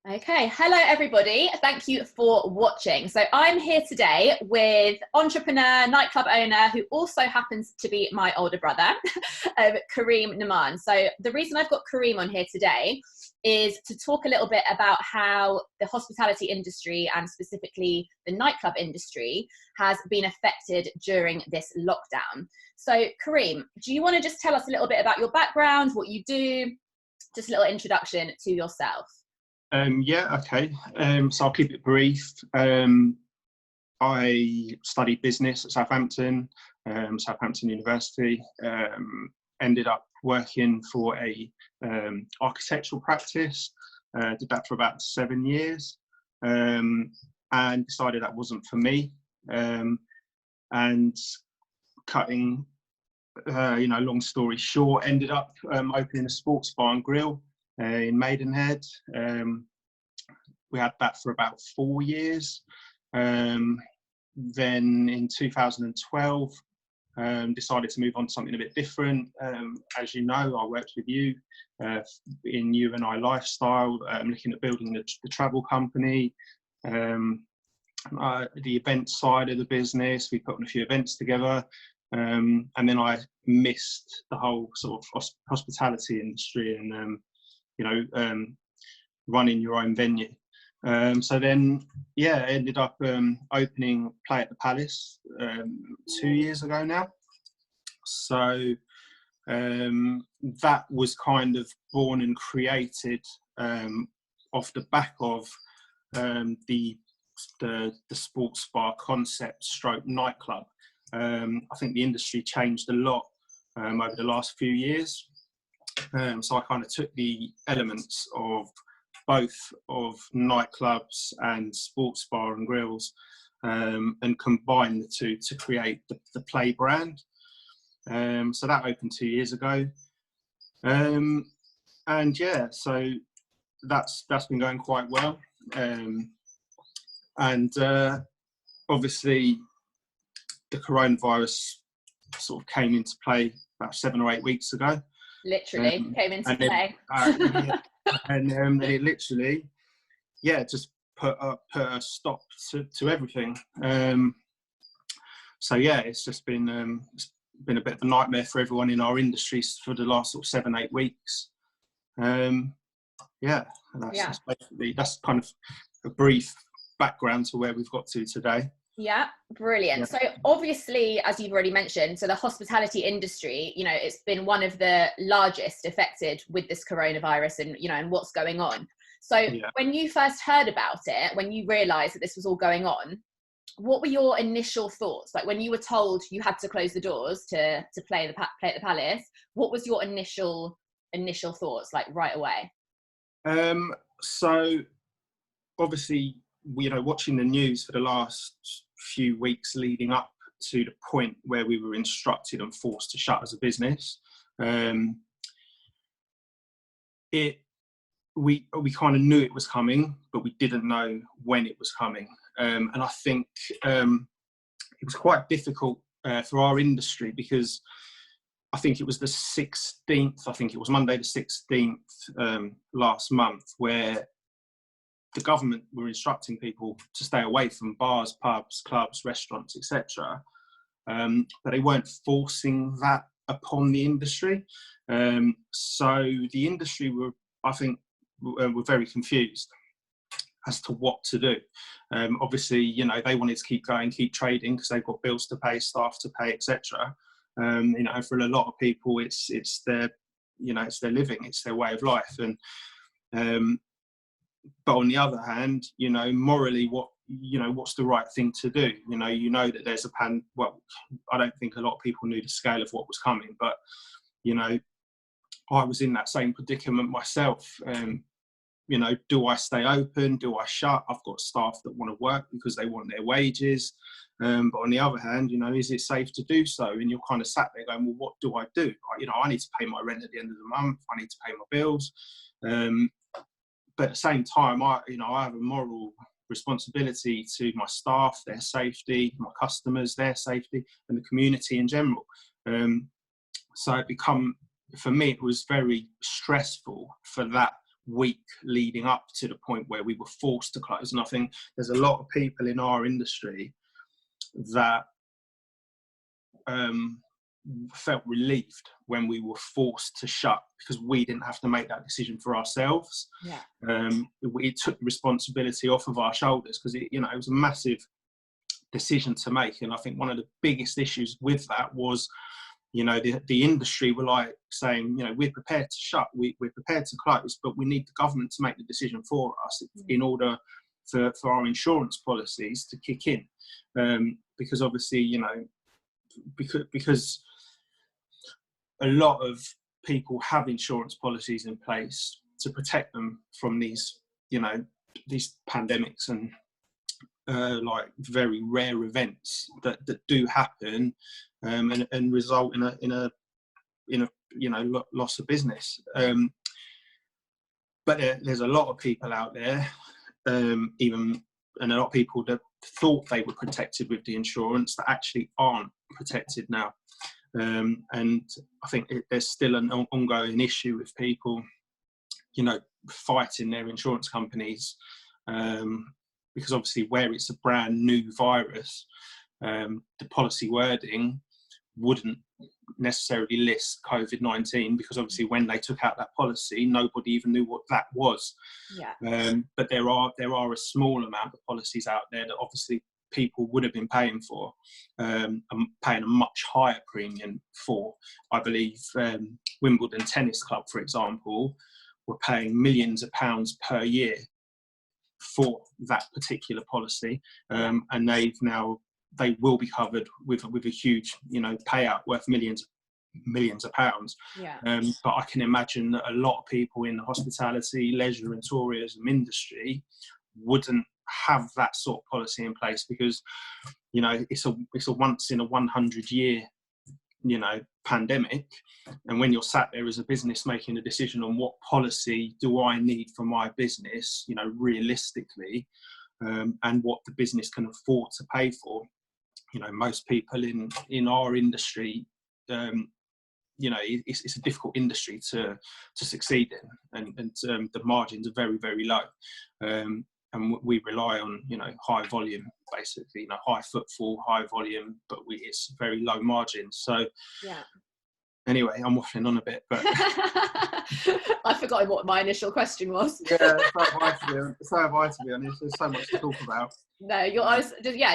Okay, hello everybody. Thank you for watching. So I'm here today with entrepreneur, nightclub owner, who also happens to be my older brother, Kareem Naaman. So the reason I've got Kareem on here today is to talk a little bit about how the hospitality industry and specifically the nightclub industry has been affected during this lockdown. So Kareem, do you want to just tell us a little bit about your background, what you do, just a little introduction to yourself? Yeah, okay. So I'll keep it brief. I studied business at Southampton University. Ended up working for a architectural practice. Did that for about 7 years, and decided that wasn't for me. And cutting, long story short, ended up opening a sports bar and grill in Maidenhead. We had that for about 4 years. Then in 2012, decided to move on to something a bit different. As you know, I worked with you in U&I Lifestyle, looking at building the travel company, the event side of the business. We put on a few events together. And then I missed the whole sort of hospitality industry and running your own venue. So then, yeah, I ended up opening Play at the Palace 2 years ago now. So that was kind of born and created off the back of the sports bar concept stroke nightclub. I think the industry changed a lot over the last few years. So I kind of took the elements of both of nightclubs and sports bar and grills and combined the two to create the Play brand. So that opened 2 years ago. And yeah, so that's been going quite well. And obviously the coronavirus sort of came into play about 7 or 8 weeks ago. Literally came into play. And it literally, just put a stop to everything. So yeah, it's just been a bit of a nightmare for everyone in our industry for the last sort of 7-8 weeks. That's kind of a brief background to where we've got to today. Yeah, brilliant. Yeah. So obviously, as you've already mentioned, so the hospitality industry, it's been one of the largest affected with this coronavirus and, and what's going on. So when you first heard about it, when you realized that this was all going on, what were your initial thoughts? Like when you were told you had to close the doors to play at the Palace, what was your initial thoughts like right away? So obviously, watching the news for the last few weeks leading up to the point where we were instructed and forced to shut as a business, we kind of knew it was coming, but we didn't know when it was coming. And I think it was quite difficult for our industry because I think it was the 16th, I think it was Monday the 16th last month, where the government were instructing people to stay away from bars, pubs, clubs, restaurants, etc. But they weren't forcing that upon the industry. So the industry were very confused as to what to do. Obviously, they wanted to keep going, keep trading because they've got bills to pay, staff to pay, etc. For a lot of people, it's their living, it's their way of life, and but on the other hand, morally, what's the right thing to do? That there's well, I don't think a lot of people knew the scale of what was coming, but I was in that same predicament myself. Do I stay open? Do I shut? I've got staff that want to work because they want their wages. But on the other hand, is it safe to do so? And you're kind of sat there going, well, what do I do? I need to pay my rent at the end of the month. I need to pay my bills. But at the same time, I have a moral responsibility to my staff, their safety, my customers, their safety, and the community in general. So for me, it was very stressful for that week leading up to the point where we were forced to close. And I think there's a lot of people in our industry that felt relieved when we were forced to shut, because we didn't have to make that decision for ourselves. Yeah. It took responsibility off of our shoulders, because it was a massive decision to make. And I think one of the biggest issues with that was, the industry were like saying, we're prepared to shut, we're prepared to close, but we need the government to make the decision for us in order for our insurance policies to kick in. Because obviously, because a lot of people have insurance policies in place to protect them from these pandemics and like very rare events that do happen, and result in a loss of business. But there's a lot of people out there, and a lot of people that thought they were protected with the insurance that actually aren't protected now. And I think there's still an ongoing issue with people, fighting their insurance companies, because obviously where it's a brand new virus, the policy wording wouldn't necessarily list COVID-19, because obviously when they took out that policy, nobody even knew what that was. Yeah. But there are a small amount of policies out there that obviously people would have been paying for, and paying a much higher premium for. I believe Wimbledon Tennis Club, for example, were paying millions of pounds per year for that particular policy, and they will be covered with a huge payout worth millions of pounds. Yeah. But I can imagine that a lot of people in the hospitality, leisure and tourism industry wouldn't have that sort of policy in place, because it's a once in a 100 year pandemic, and when you're sat there as a business making a decision on what policy do I need for my business, realistically, and what the business can afford to pay for, most people in our industry, it's a difficult industry to succeed in, and the margins are very, very low, and we rely on high volume, basically, high footfall, high volume, but it's very low margins. So yeah. Anyway, I'm waffling on a bit, but I've forgotten what my initial question was. Yeah, so have I, to be honest. There's so much to talk about. No,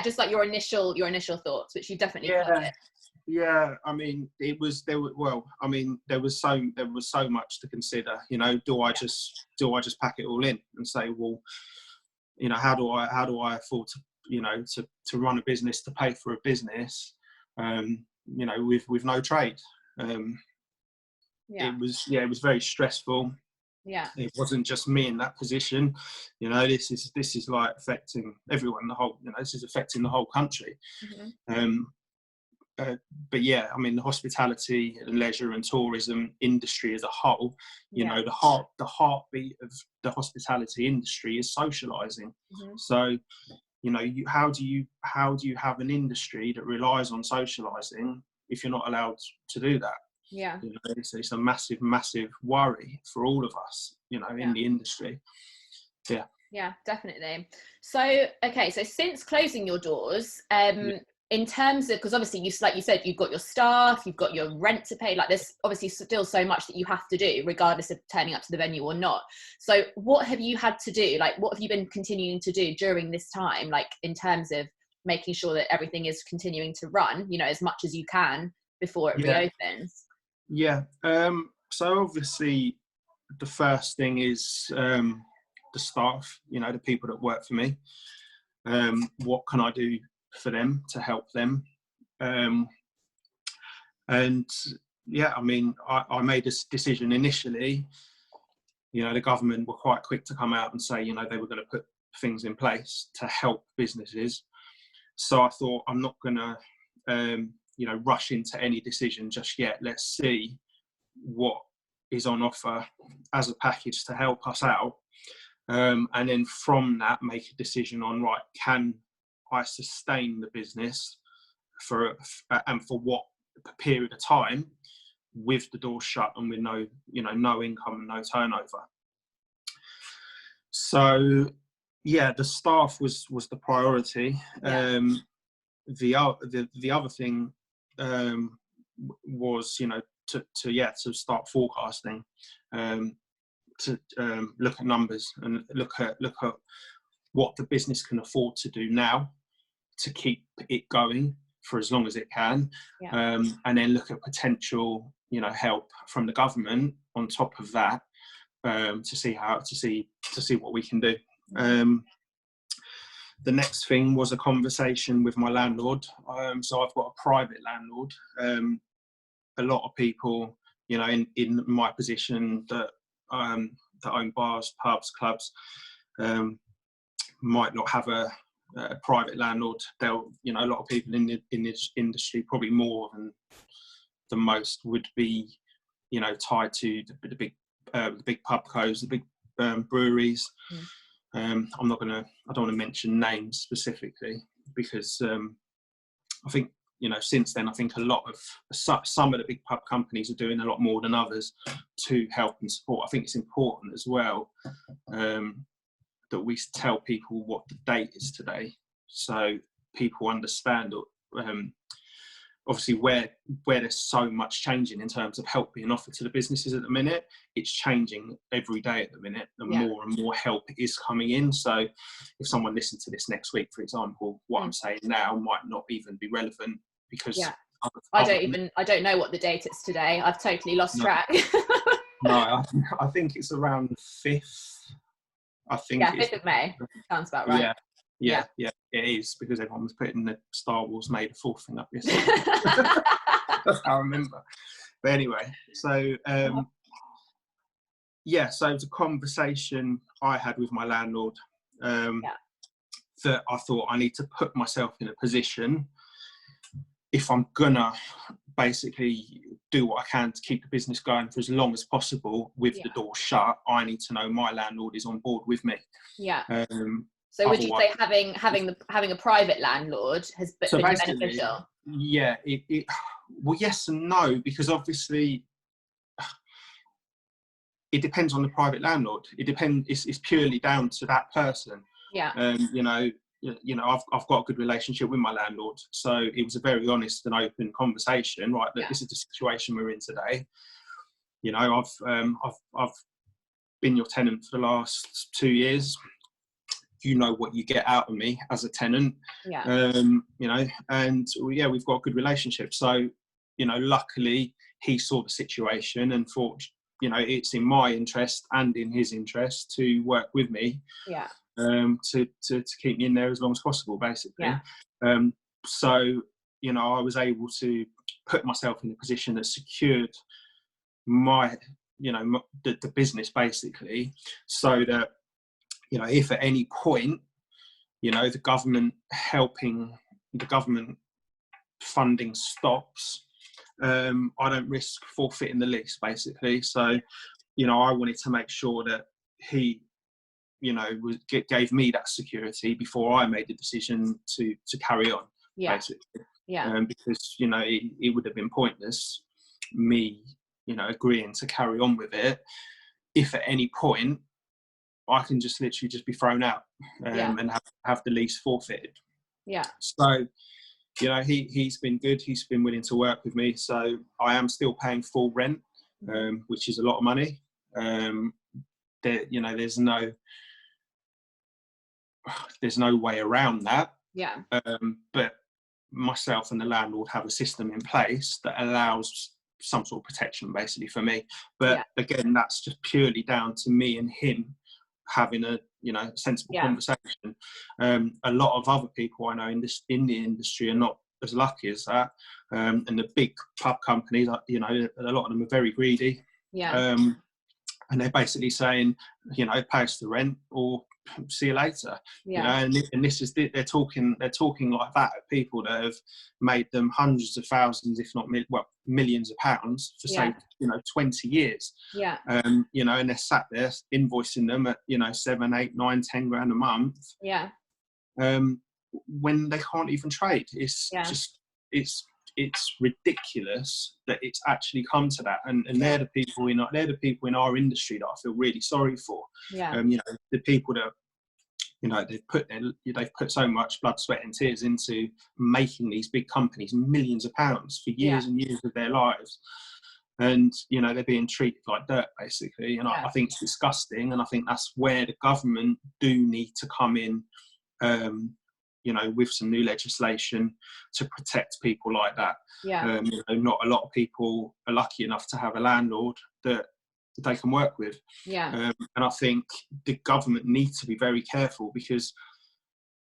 just like your initial thoughts, which you definitely covered. Yeah, I mean, there was so much to consider. Do I just pack it all in and say, well, how do I afford to to run a business, to pay for a business, with no trade. It was very stressful. Yeah, it wasn't just me in that position. This is like affecting everyone, this is affecting the whole country. But yeah, I mean, the hospitality and leisure and tourism industry as a whole, the heartbeat of the hospitality industry is socializing. So how do you have an industry that relies on socializing if you're not allowed to do that? It's a massive worry for all of us, in the industry. Yeah, definitely. So since closing your doors, in terms of, because obviously like you said, you've got your staff, you've got your rent to pay, like there's obviously still so much that you have to do regardless of turning up to the venue or not. So what have you had to do? Like, what have you been continuing to do during this time, like in terms of making sure that everything is continuing to run, as much as you can before it reopens? So obviously the first thing is the staff, the people that work for me. What can I do for them to help them? And I mean, I made this decision initially. The government were quite quick to come out and say, they were going to put things in place to help businesses. So I thought, I'm not going to rush into any decision just yet. Let's see what is on offer as a package to help us out, and then from that make a decision on, right, can I sustain the business for what period of time with the door shut and with no income and no turnover. So yeah, the staff was the priority. Yeah. The other thing was, you know, to start forecasting, to look at numbers and look at what the business can afford to do now to keep it going for as long as it can, Yeah. and then look at potential, you know, help from the government on top of that, to see what we can do. The next thing was a conversation with my landlord. So I've got a private landlord. A lot of people, you know, in my position that own bars, pubs, clubs, might not have a private landlord. They'll, you know, a lot of people in this industry, probably more than most, would be, you know, tied to the big pub codes, the big breweries. I don't want to mention names specifically, because I think, you know, since then, I think a lot of some of the big pub companies are doing a lot more than others to help and support. I think it's important as well that we tell people what the date is today, so people understand, obviously where there's so much changing in terms of help being offered to the businesses at the minute. It's changing every day at the minute, and more and more help is coming in. So if someone listens to this next week, for example, what I'm saying now might not even be relevant, because I don't know what the date is today. I've totally lost track. No, I think it's around the 5th. I think 5th of May sounds about right. Yeah, it is, because everyone was putting the Star Wars May the 4th thing up yesterday. That's how I remember. But anyway, so so it was a conversation I had with my landlord, that I thought I need to put myself in a position, if I'm gonna basically do what I can to keep the business going for as long as possible with the door shut, I need to know my landlord is on board with me. So would you say having a private landlord has been beneficial? Yeah, well, yes and no, because obviously it depends on the private landlord. It depends. It's purely down to that person. You know, I've got a good relationship with my landlord, so it was a very honest and open conversation. Right, that this is the situation we're in today. You know, I've been your tenant for the last 2 years. You know what you get out of me as a tenant. You know, and we've got a good relationship. So, you know, luckily he saw the situation and thought, you know, it's in my interest and in his interest to work with me. To keep me in there as long as possible, basically. So, you know, I was able to put myself in a position that secured my, you know, the business, basically, so that, you know, if at any point, you know, the government funding stops, I don't risk forfeiting the lease, basically. So, you know, I wanted to make sure that he, you know, gave me that security before I made the decision to carry on, basically. Because, you know, it would have been pointless me, you know, agreeing to carry on with it if at any point I can just literally be thrown out, and have the lease forfeited. So, you know, he's been good. He's been willing to work with me. So I am still paying full rent, which is a lot of money. You know, there's no way around that. But myself and the landlord have a system in place that allows some sort of protection, basically, for me. But again, that's just purely down to me and him having a, you know, sensible conversation. A lot of other people I know in the industry are not as lucky as that. And the big pub companies, you know, a lot of them are very greedy. And they're basically saying, you know, pay us the rent or see you later. You know, and this is, they're talking like that at people that have made them hundreds of thousands, if not millions of pounds for say, you know, 20 years. You know, and they're sat there invoicing them at, you know, 7, 8, 9, 10 grand a month. When they can't even trade. It's it's ridiculous that it's actually come to that, and they're the people in our industry that I feel really sorry for. Yeah. You know, the people that, you know, they've put so much blood, sweat and tears into making these big companies millions of pounds for years and years of their lives, and you know, they're being treated like dirt basically, and I think it's disgusting, and I think that's where the government do need to come in, you know, with some new legislation to protect people like that. You know, not a lot of people are lucky enough to have a landlord that they can work with. And I think the government needs to be very careful, because,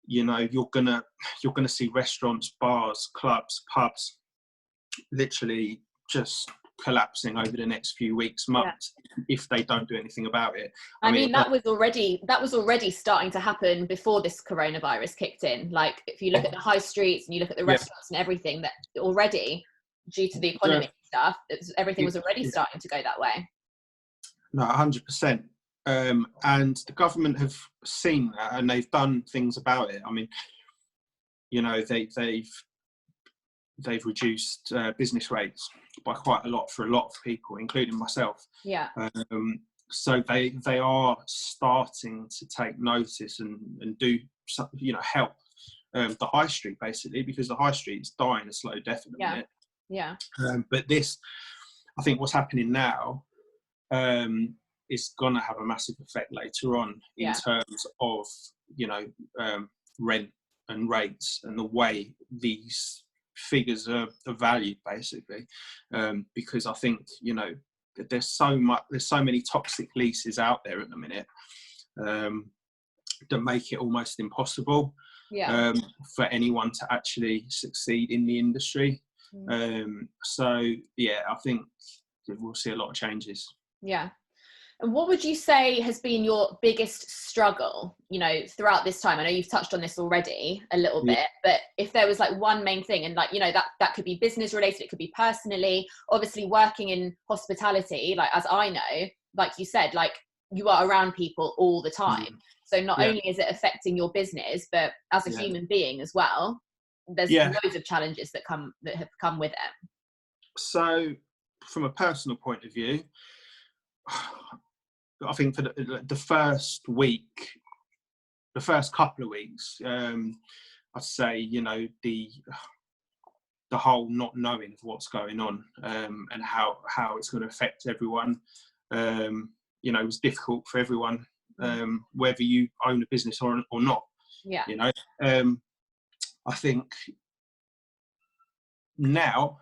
you know, you're gonna see restaurants, bars, clubs, pubs literally just collapsing over the next few weeks, months, if they don't do anything about it. I mean, that was already starting to happen before this coronavirus kicked in. Like, if you look at the high streets and you look at the restaurants and everything, that already, due to the economy and stuff, everything was already starting to go that way. No, 100%. And the government have seen that, and they've done things about it. I mean, you know, they've reduced business rates by quite a lot for a lot of people, including myself. So they are starting to take notice and do, you know, help the high street basically, because the high street is dying a slow death at the minute. But this, I think what's happening now is going to have a massive effect later on in terms of, you know, rent and rates and the way these figures are valued basically, because I think, you know, there's so many toxic leases out there at the minute that make it almost impossible for anyone to actually succeed in the industry. So yeah, I think we'll see a lot of changes. And what would you say has been your biggest struggle, you know, throughout this time? I know you've touched on this already a little bit, but if there was like one main thing, and like, you know, that could be business related, it could be personally, obviously working in hospitality, like, as I know, like you said, like, you are around people all the time. So not only is it affecting your business, but as a human being as well, there's loads of challenges that have come with it. So from a personal point of view, I think for the first couple of weeks, I'd say, you know, the whole not knowing of what's going on, and how it's going to affect everyone, you know, it was difficult for everyone, whether you own a business or not. You know, I think now,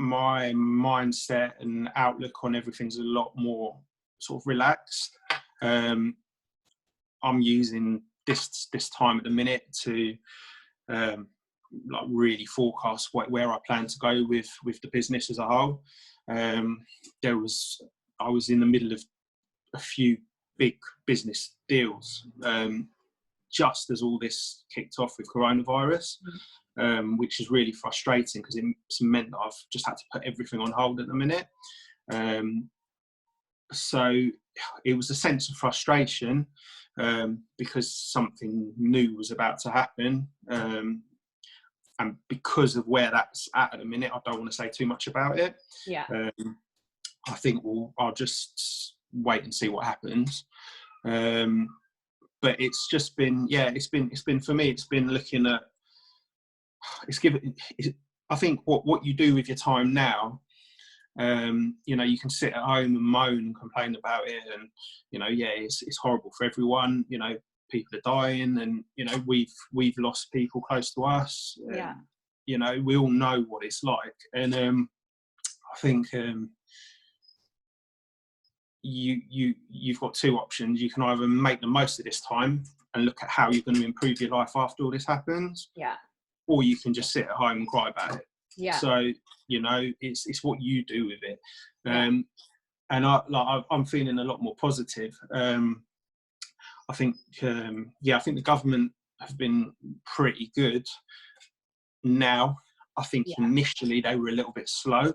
my mindset and outlook on everything's a lot more sort of relaxed. I'm using this time at the minute to like really forecast where I plan to go with the business as a whole. I was in the middle of a few big business deals just as all this kicked off with coronavirus. Which is really frustrating, because it's meant that I've just had to put everything on hold at the minute. So it was a sense of frustration, because something new was about to happen. And because of where that's at the minute, I don't want to say too much about it. I think I'll just wait and see what happens. But it's just been, it's been for me, it's been looking at, I think what you do with your time now, you know, you can sit at home and moan and complain about it, and, you know, it's horrible for everyone. You know, people are dying, and, you know, we've lost people close to us. You know, we all know what it's like, and I think you've got two options. You can either make the most of this time and look at how you're going to improve your life after all this happens, or you can just sit at home and cry about it. So, you know, it's what you do with it. And I'm feeling a lot more positive. I think the government have been pretty good now. I think initially they were a little bit slow.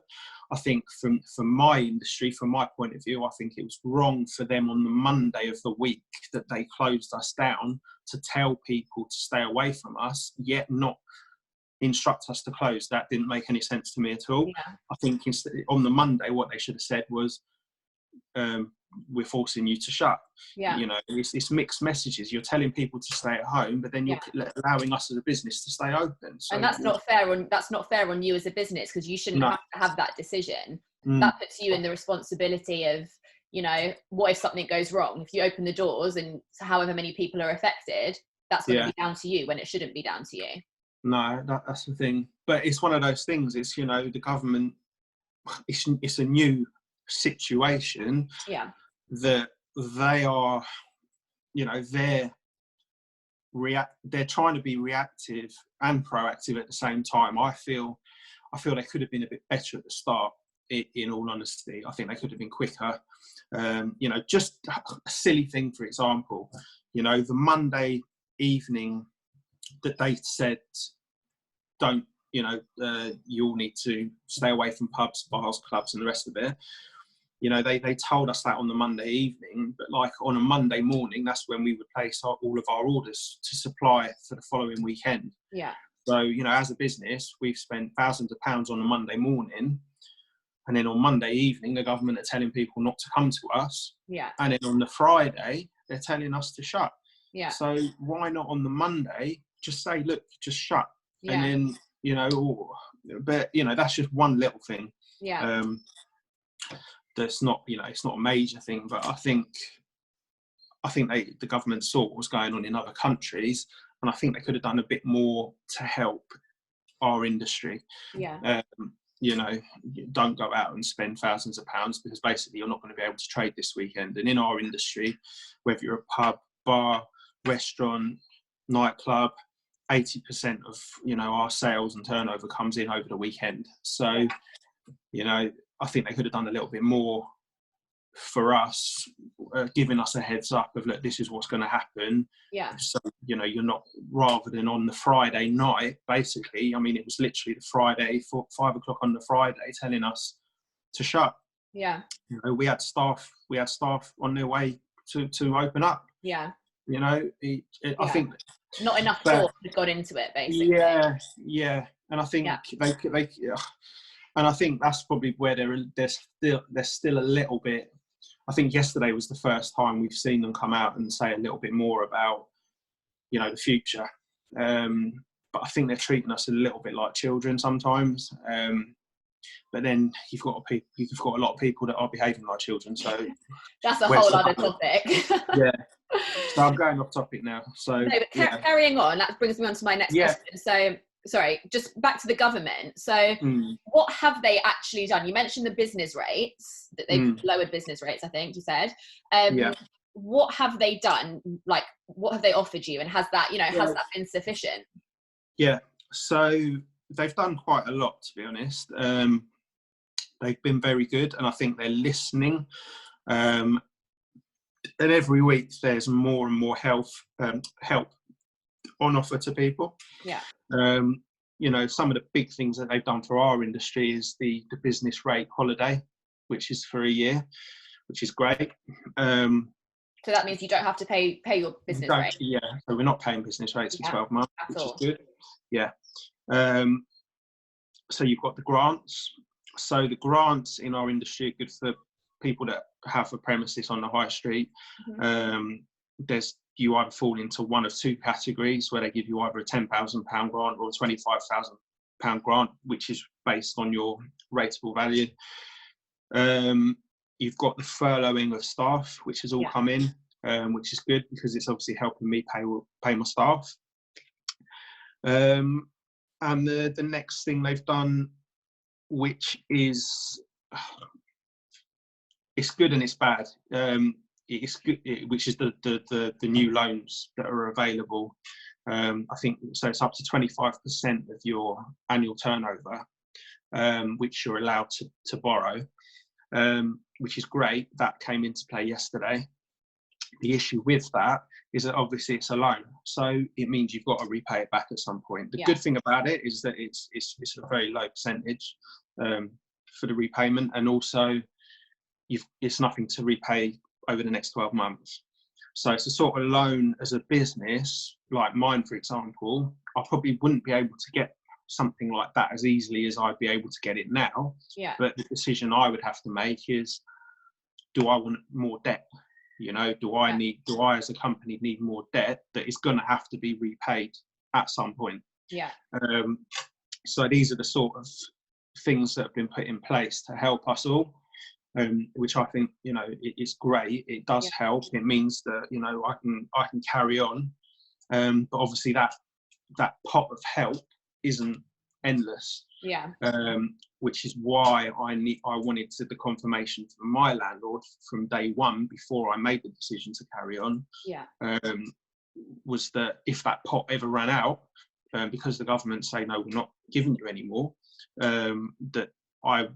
I think from my industry, from my point of view, I think it was wrong for them on the Monday of the week that they closed us down to tell people to stay away from us, yet not instruct us to close. That didn't make any sense to me at all. Yeah. I think on the Monday, what they should have said was, we're forcing you to shut. Yeah. You know, it's mixed messages. You're telling people to stay at home, but then you're allowing us as a business to stay open. So, and that's not fair on you as a business, because you shouldn't have to have that decision. That puts you in the responsibility of, you know, what if something goes wrong? If you open the doors and however many people are affected, that's going to be down to you when it shouldn't be down to you. No, that's the thing. But it's one of those things. It's, you know, the government. It's a new situation. Yeah. That they are, you know, they're trying to be reactive and proactive at the same time. I feel they could have been a bit better at the start. In all honesty, I think they could have been quicker. You know, just a silly thing, for example, you know, the Monday evening that they said, don't, you know, you all need to stay away from pubs, bars, clubs, and the rest of it. You know, they told us that on the Monday evening, but like on a Monday morning, that's when we would place all of our orders to supply for the following weekend. Yeah. So, you know, as a business, we've spent thousands of pounds on a Monday morning. And then on Monday evening, the government are telling people not to come to us. Yeah. And then on the Friday, they're telling us to shut. Yeah. So why not on the Monday just say, look, just shut. Yeah. And then, you know, but, you know, that's just one little thing. Yeah. That's not, you know, it's not a major thing, but I think the government saw what was going on in other countries, and I think they could have done a bit more to help our industry. Yeah. You know, don't go out and spend thousands of pounds, because basically you're not going to be able to trade this weekend. And in our industry, whether you're a pub, bar, restaurant, nightclub, 80% of, you know, our sales and turnover comes in over the weekend. So, you know, I think they could have done a little bit more for us, giving us a heads up of, look, this is what's going to happen. Yeah. So, you know, you're not, rather than on the Friday night, basically, I mean, it was literally the Friday, 5 o'clock on the Friday, telling us to shut. Yeah. You know, we had staff on their way to open up. Yeah. You know, I think not enough thought had got into it, basically. Yeah. And I think they and I think that's probably where they're still a little bit. I think yesterday was the first time we've seen them come out and say a little bit more about, you know, the future. But I think they're treating us a little bit like children sometimes. But then you've got a lot of people that are behaving like children. So that's a whole other topic. Yeah. So I'm going off topic now. So no, but carrying on, that brings me on to my next question. So, sorry, just back to the government. So what have they actually done? You mentioned the business rates, that they've lowered business rates, I think you said. What have they done? Like, what have they offered you? And has that, you know, has that been sufficient? Yeah, so they've done quite a lot, to be honest. They've been very good, and I think they're listening. And every week there's more and more help on offer to people. Yeah. You know, some of the big things that they've done for our industry is the business rate holiday, which is for a year, which is great. So that means you don't have to pay your business rate. Yeah, so we're not paying business rates for 12 months, which is good. Yeah. So you've got the grants. So the grants in our industry are good for people that have a premises on the high street. You either fall into one of two categories, where they give you either a £10,000 grant or a £25,000 grant, which is based on your rateable value. You've got the furloughing of staff, which has all come in, which is good, because it's obviously helping me pay my staff. And the next thing they've done, which is it's good and it's bad. It's good, which is the new loans that are available. I think so. It's up to 25% of your annual turnover, which you're allowed to borrow, which is great. That came into play yesterday. The issue with that is that obviously it's a loan, so it means you've got to repay it back at some point. The good thing about it is that it's a very low percentage for the repayment, and also it's nothing to repay over the next 12 months. So it's a sort of loan as a business, like mine, for example, I probably wouldn't be able to get something like that as easily as I'd be able to get it now. Yeah. But the decision I would have to make is, do I want more debt? You know, do I as a company need more debt that is going to have to be repaid at some point? Yeah. So these are the sort of things that have been put in place to help us all, which I think, you know, it's great. It does help. It means that, you know, I can carry on. But obviously that pot of help isn't endless. Yeah. Which is why I wanted the confirmation from my landlord from day one, before I made the decision to carry on. Yeah. Was that if that pot ever ran out, because the government say no, we're not giving you any more, that I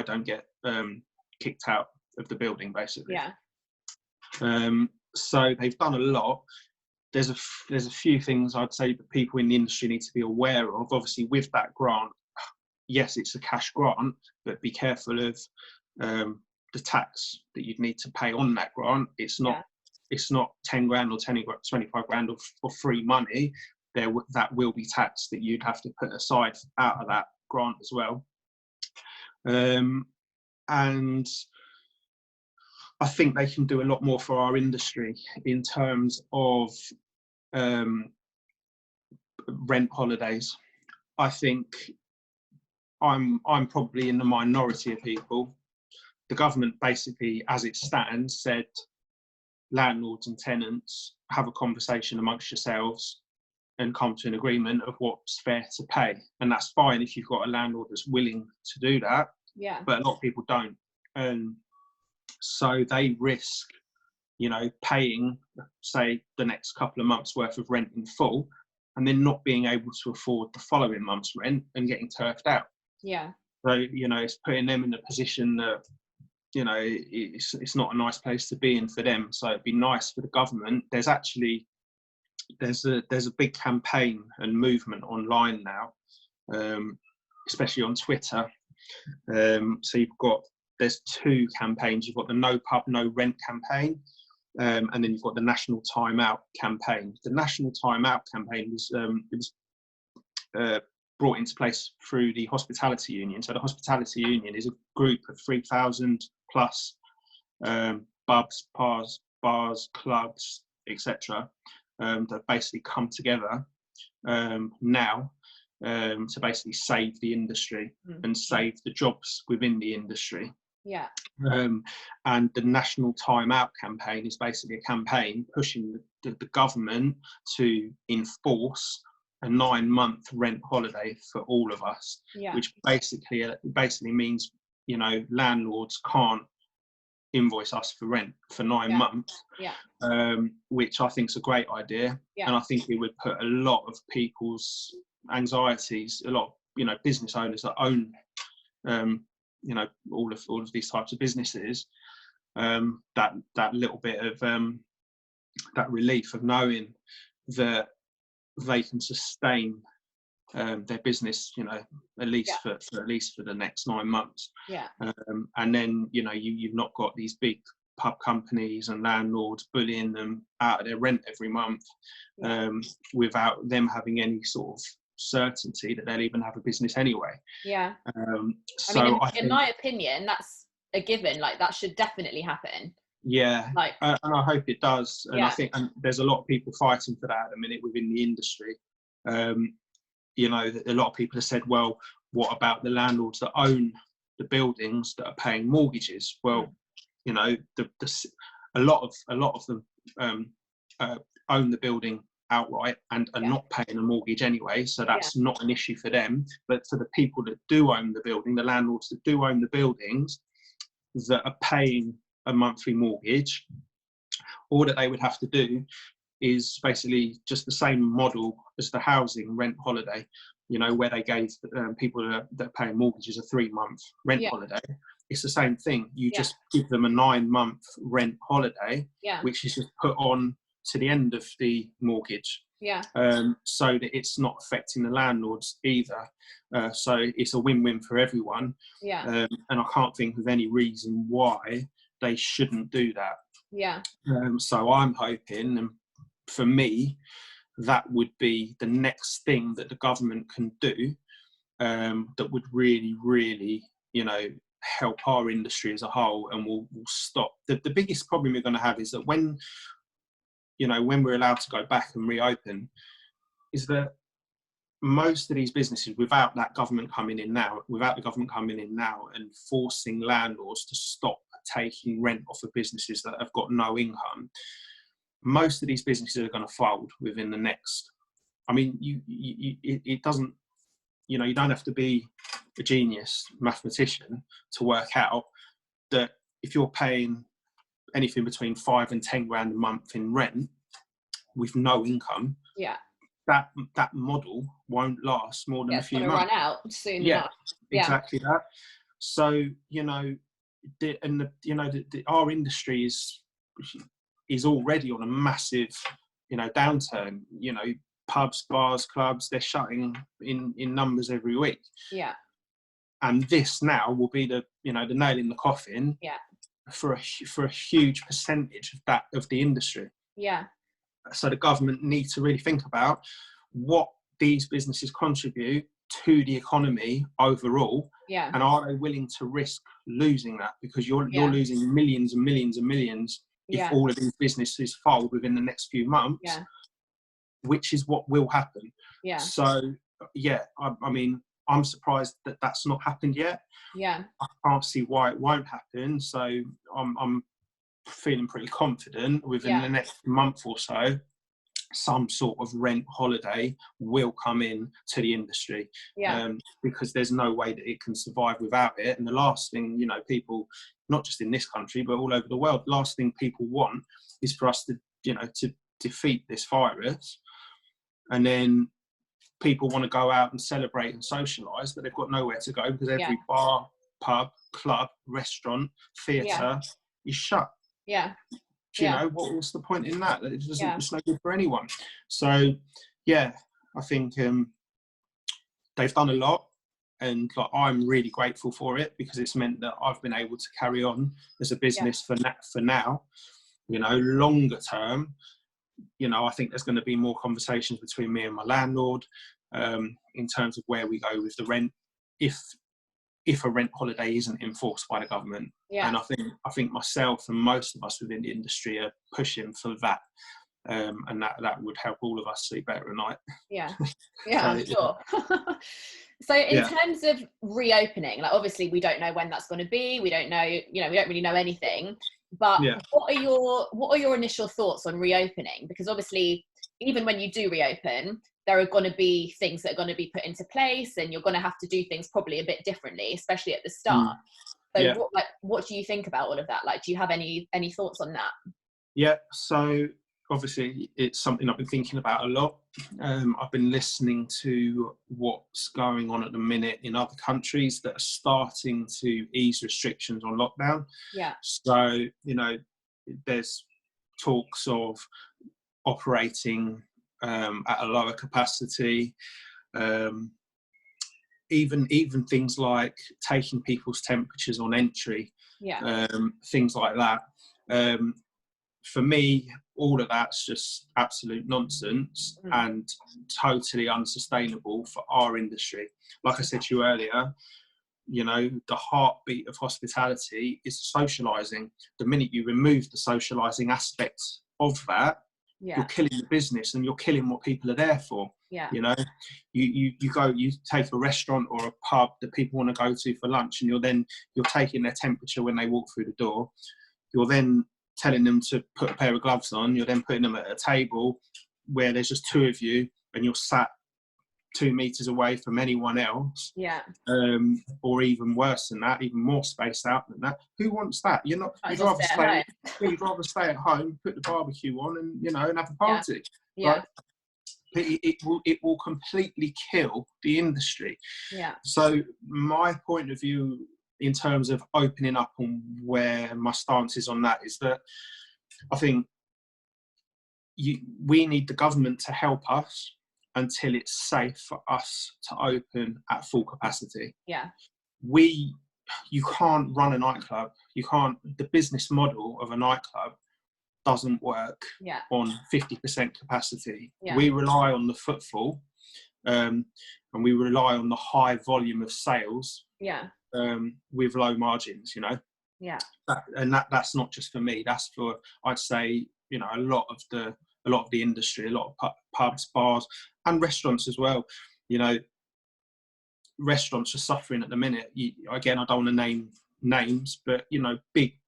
don't get kicked out of the building, basically. Yeah. So they've done a lot. There's a few things I'd say that people in the industry need to be aware of. Obviously, with that grant, yes, it's a cash grant, but be careful of the tax that you'd need to pay on that grant. It's not 10 grand or 25 grand of free money. That will be tax that you'd have to put aside out of that grant as well. And I think they can do a lot more for our industry in terms of rent holidays. I think I'm probably in the minority of people. The government basically, as it stands, said landlords and tenants have a conversation amongst yourselves and come to an agreement of what's fair to pay. And that's fine if you've got a landlord that's willing to do that. Yeah. But a lot of people don't. So they risk, you know, paying, say, the next couple of months worth of rent in full, and then not being able to afford the following month's rent and getting turfed out. Yeah. So, you know, it's putting them in a position that, you know, it's not a nice place to be in for them. So it'd be nice for the government. There's a big campaign and movement online now, especially on Twitter. So there's two campaigns. You've got the No Pub, No Rent campaign, and then you've got the National Time Out campaign. The National Time Out campaign was brought into place through the Hospitality Union. So the Hospitality Union is a group of 3,000 plus pubs, bars, clubs, etc. That basically come together now to basically save the industry and save the jobs within the industry. Yeah. And the National Time Out campaign is basically a campaign pushing the government to enforce a 9-month rent holiday for all of us, which basically means, you know, landlords can't invoice us for rent for 9 months, which I think is a great idea. And I think it would put a lot of people's anxieties, a lot of, you know, business owners that own you know, all of these types of businesses, that little bit of that relief of knowing that they can sustain their business, you know, at least for the next 9 months. And then, you know, you've not got these big pub companies and landlords bullying them out of their rent every month, without them having any sort of certainty that they'll even have a business anyway. So I mean, in my opinion, that's a given. Like, that should definitely happen. And I hope it does. And I think there's a lot of people fighting for that at the minute within the industry. You know, a lot of people have said, well, what about the landlords that own the buildings that are paying mortgages? Well, you know, a lot of them own the building outright and are not paying a mortgage anyway, so that's not an issue for them. But for the people that do own the building, the landlords that do own the buildings that are paying a monthly mortgage, all that they would have to do is basically just the same model as the housing rent holiday, you know, where they gave people that are paying mortgages a 3-month rent holiday. It's the same thing. You just give them a 9-month rent holiday, which is just put on to the end of the mortgage, so that it's not affecting the landlords either. So it's a win-win for everyone. And I can't think of any reason why they shouldn't do that. So I'm hoping, and for me, that would be the next thing that the government can do, that would really, really, you know, help our industry as a whole, and will stop. The biggest problem we're going to have is that when we're allowed to go back and reopen, is that most of these businesses, without the government coming in now and forcing landlords to stop taking rent off of businesses that have got no income, most of these businesses are going to fold within the next. I mean, it doesn't, you know, you don't have to be a genius mathematician to work out that if you're paying anything between 5 and 10 grand a month in rent with no income, that model won't last more than a few months. Run out soon enough. Exactly that. So, you know, our industry is already on a massive, you know, downturn. You know, pubs, bars, clubs, they're shutting in numbers every week. Yeah. And this now will be the nail in the coffin. Yeah. For a huge percentage of the industry. Yeah. So the government needs to really think about what these businesses contribute to the economy overall. Yeah. And are they willing to risk losing that? Because you're losing millions and millions and millions if all of these businesses fold within the next few months, which is what will happen. Yeah. So, I mean, I'm surprised that that's not happened yet. Yeah. I can't see why it won't happen. So I'm feeling pretty confident within the next month or so, some sort of rent holiday will come in to the industry. Because there's no way that it can survive without it. And the last thing, you know, people, not just in this country, but all over the world, last thing people want is for us to, you know, to defeat this virus. And then people want to go out and celebrate and socialise, but they've got nowhere to go because every bar, pub, club, restaurant, theatre is shut. Yeah. Do you know, what's the point in that? It's no good for anyone. So, I think they've done a lot, and like, I'm really grateful for it because it's meant that I've been able to carry on as a business for now. You know, longer term, you know, I think there's going to be more conversations between me and my landlord in terms of where we go with the rent if a rent holiday isn't enforced by the government. And I think myself and most of us within the industry are pushing for that, and that would help all of us sleep better at night. I'm sure. So in terms of reopening, like, obviously we don't know when that's going to be, we don't know, you know, we don't really know anything, but what are your initial thoughts on reopening? Because obviously even when you do reopen, there are going to be things that are going to be put into place, and you're going to have to do things probably a bit differently, especially at the start. So what do you think about all of that? Like, do you have any thoughts on that? Yeah, so obviously it's something I've been thinking about a lot. I've been listening to what's going on at the minute in other countries that are starting to ease restrictions on lockdown. So, you know, there's talks of operating at a lower capacity, even things like taking people's temperatures on entry, things like that. For me, all of that's just absolute nonsense and totally unsustainable for our industry. Like I said to you earlier, you know, the heartbeat of hospitality is socialising. The minute you remove the socialising aspect of that, you're killing the business and you're killing what people are there for. You know, you take a restaurant or a pub that people want to go to for lunch, and you're taking their temperature when they walk through the door. You're then telling them to put a pair of gloves on. You're then putting them at a table where there's just two of you and you're sat 2 meters away from anyone else. Or even worse than that, even more spaced out than that. Who wants that? You'd rather stay at home, put the barbecue on, and, you know, and have a party. Right? But it will completely kill the industry. So my point of view in terms of opening up and where my stance is on that is that I think we need the government to help us until it's safe for us to open at full capacity. You can't run a nightclub. The business model of a nightclub doesn't work Yeah. on 50% capacity. Yeah. We rely on the footfall, and we rely on the high volume of sales, Yeah. with low margins, you know. Yeah. That's not just for me. That's for, I'd say, you know, a lot of the industry, a lot of pubs, bars, and restaurants as well. You know, restaurants are suffering at the minute. Again, I don't want to name names, but you know, big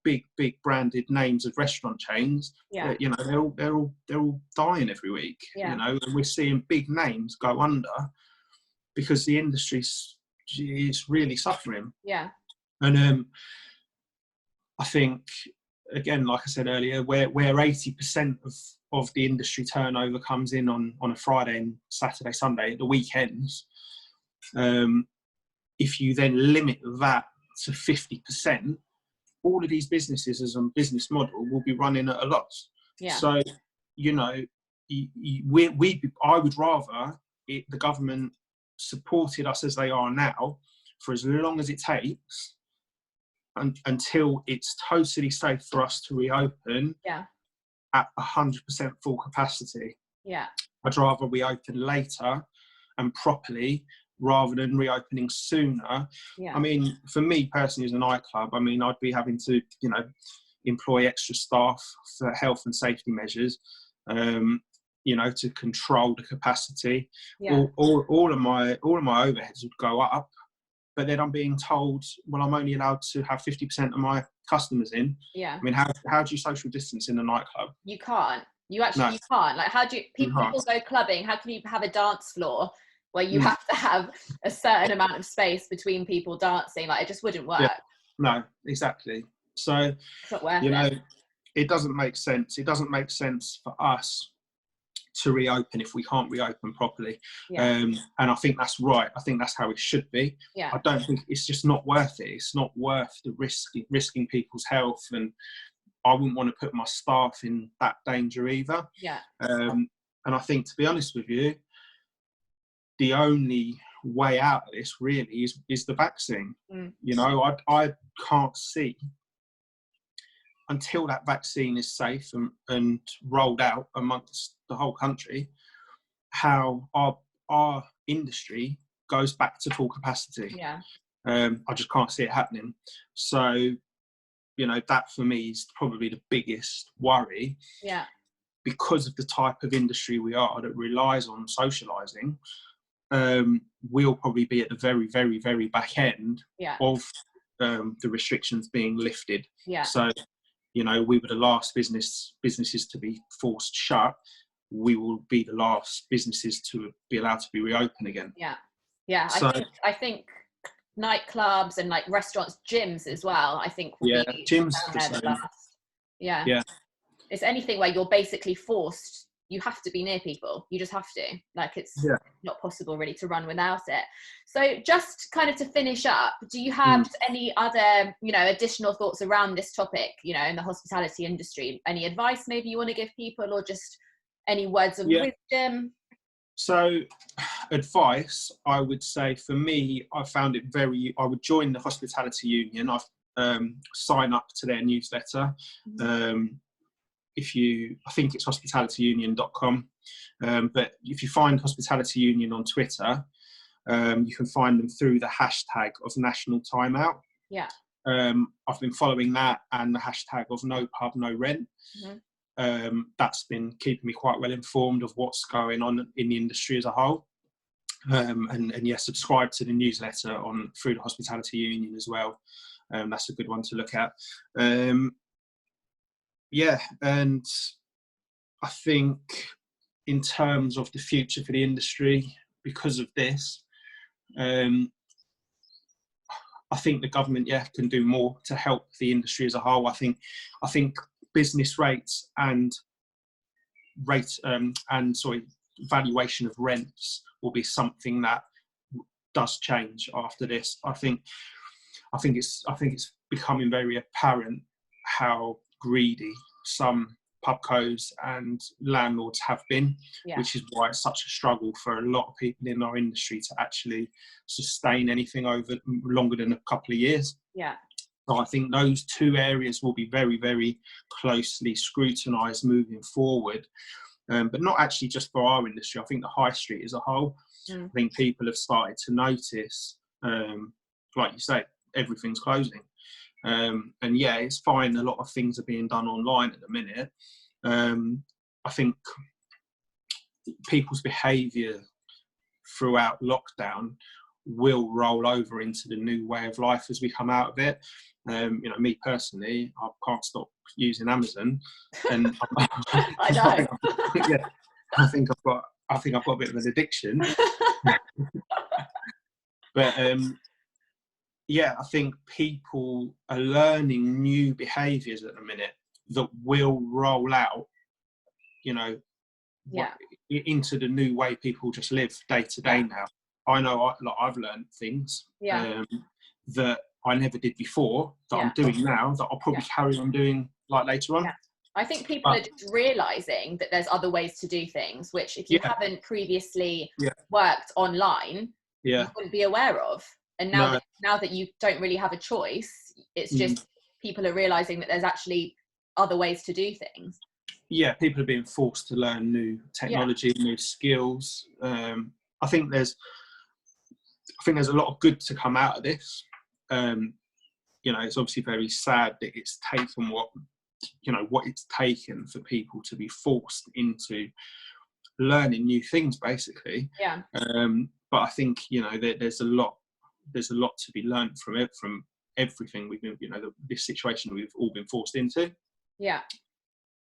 branded names of restaurant chains. Yeah. You know, they're all dying every week. Yeah. You know, and we're seeing big names go under because the industry is really suffering. Yeah. And I think, again, like I said earlier, where 80% of the industry turnover comes in on a Friday and Saturday, Sunday, the weekends, if you then limit that to 50%, all of these businesses as a business model will be running at a loss. Yeah. So, you know, I would rather the government supported us as they are now for as long as it takes until it's totally safe for us to reopen at 100% full capacity. Yeah. I'd rather we open later and properly rather than reopening sooner. Yeah. I mean, for me personally as a nightclub, I mean, I'd be having to, you know, employ extra staff for health and safety measures, you know, to control the capacity. Yeah. All of my overheads would go up. But then I'm being told, well, I'm only allowed to have 50% of my customers in. Yeah. I mean, how do you social distance in a nightclub? You can't. You actually can't. Like, how do people go clubbing? How can you have a dance floor where you have to have a certain amount of space between people dancing? Like, it just wouldn't work. Yeah. No, exactly. So, it's not worth you know, it. It doesn't make sense. It doesn't make sense for us to reopen if we can't reopen properly. Yeah. And I think that's right. I think that's how it should be. Yeah. I don't think it's just not worth it. It's not worth the risking people's health, and I wouldn't want to put my staff in that danger either. Yeah. And I think, to be honest with you, the only way out of this really is the vaccine. You know, I can't see until that vaccine is safe and rolled out amongst the whole country, how our industry goes back to full capacity. Yeah. I just can't see it happening. So, you know, that for me is probably the biggest worry. Yeah. Because of the type of industry we are that relies on socialising, we'll probably be at the very, very, very back end of the restrictions being lifted. Yeah. So, you know, we were the last businesses to be forced shut. We will be the last businesses to be allowed to be reopened again. Yeah. Yeah. So, I think nightclubs and like restaurants, gyms as well, I think will be gyms last. Yeah. Yeah. It's anything where you're basically forced, you have to be near people. You just have to. Like, it's not possible really to run without it. So just kind of to finish up, do you have any other, you know, additional thoughts around this topic, you know, in the hospitality industry? Any advice maybe you want to give people, or just any words of wisdom? So advice, I would say for me, I found it I would join the Hospitality Union. I've signed up to their newsletter. I think it's hospitalityunion.com, but if you find Hospitality Union on Twitter, you can find them through the hashtag of National Timeout. Yeah. I've been following that and the hashtag of No Pub, No Rent. That's been keeping me quite well informed of what's going on in the industry as a whole. And subscribe to the newsletter through the Hospitality Union as well. That's a good one to look at. And I think in terms of the future for the industry, because of this, I think the government, can do more to help the industry as a whole. I think business rates and valuation of rents will be something that does change after this. I think it's becoming very apparent how greedy some pubcos and landlords have been, which is why it's such a struggle for a lot of people in our industry to actually sustain anything over longer than a couple of years. So I think those two areas will be very, very closely scrutinised moving forward. But not actually just for our industry. I think the high street as a whole, I think people have started to notice, like you say, everything's closing. And yeah, it's fine. A lot of things are being done online at the minute. I think people's behaviour throughout lockdown will roll over into the new way of life as we come out of it. Me personally, I can't stop using Amazon, and I know. yeah, I think I've got a bit of an addiction. But yeah, I think people are learning new behaviours at the minute that will roll out, into the new way people just live day to day now. I know I've learned things that I never did before, that I'm doing now, that I'll probably carry on doing later on. I think people are just realising that there's other ways to do things, which if you haven't previously worked online, you wouldn't be aware of. And now that you don't really have a choice, it's just people are realising that there's actually other ways to do things. Yeah, people are being forced to learn new technology, new skills. I think there's a lot of good to come out of this. It's obviously very sad that it's taken what it's taken for people to be forced into learning new things, basically. But I think there's a lot to be learned from everything we've been, this situation we've all been forced into.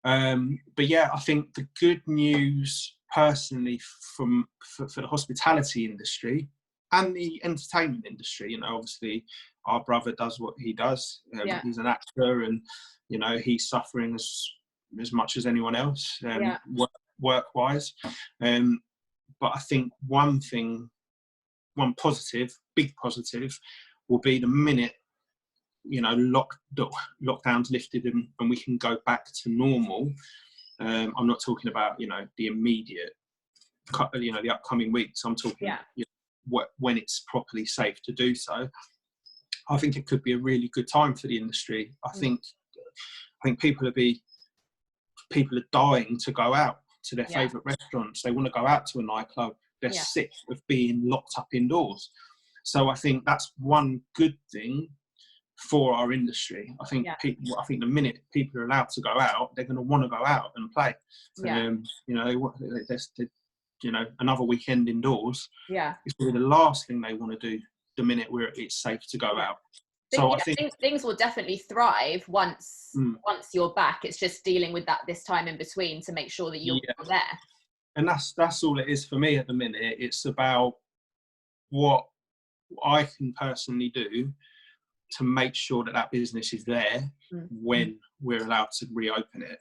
But yeah, I think the good news personally for the hospitality industry and the entertainment industry, obviously our brother does what he does. He's an actor, and he's suffering as much as anyone else, work-wise. But I think one big positive will be the minute lockdown's lifted and we can go back to normal. I'm not talking about the immediate the upcoming weeks. I'm talking when it's properly safe to do so. I think it could be a really good time for the industry. I think people are dying to go out to their favourite restaurants. They want to go out to a nightclub. They're sick of being locked up indoors. So I think that's one good thing for our industry. I think the minute people are allowed to go out, they're going to want to go out and play. Another weekend indoors. It's probably the last thing they want to do the minute where it's safe to go out. So I think things will definitely thrive once you're back. It's just dealing with this time in between to make sure that you're there. And that's all it is for me at the minute. It's about what I can personally do to make sure that business is there when we're allowed to reopen it.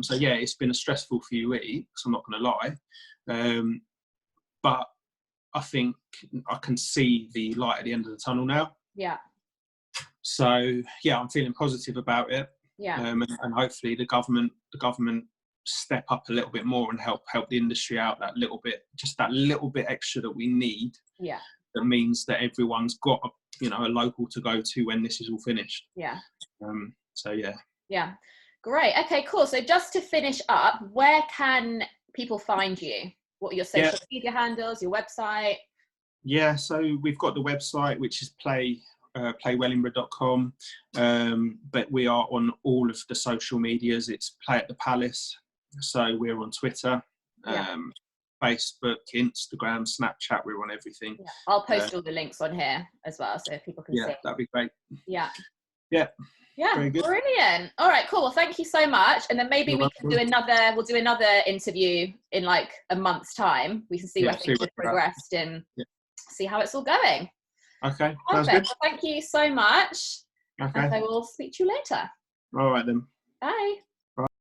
So it's been a stressful few weeks, I'm not going to lie. But I think I can see the light at the end of the tunnel now. So I'm feeling positive about it. And hopefully the government step up a little bit more and help the industry out that little bit extra that we need. That means that everyone's got a local to go to when this is all finished. Great. Okay, cool. So just to finish up, where can people find you? What are your social media handles, your website? So we've got the website, which is playwellingborough.com, but we are on all of the social medias. It's Play at the Palace. So we're on Twitter, Facebook, Instagram, Snapchat. We're on everything. I'll post all the links on here as well, so if people can see. That'd be great. Very good. Brilliant. All right, cool. Well, thank you so much. And then maybe we'll do another interview in like a month's time. We can see where things have progressed and see how it's all going. Okay. Sounds good. Well, thank you so much. Okay. And I will speak to you later. All right then. Bye.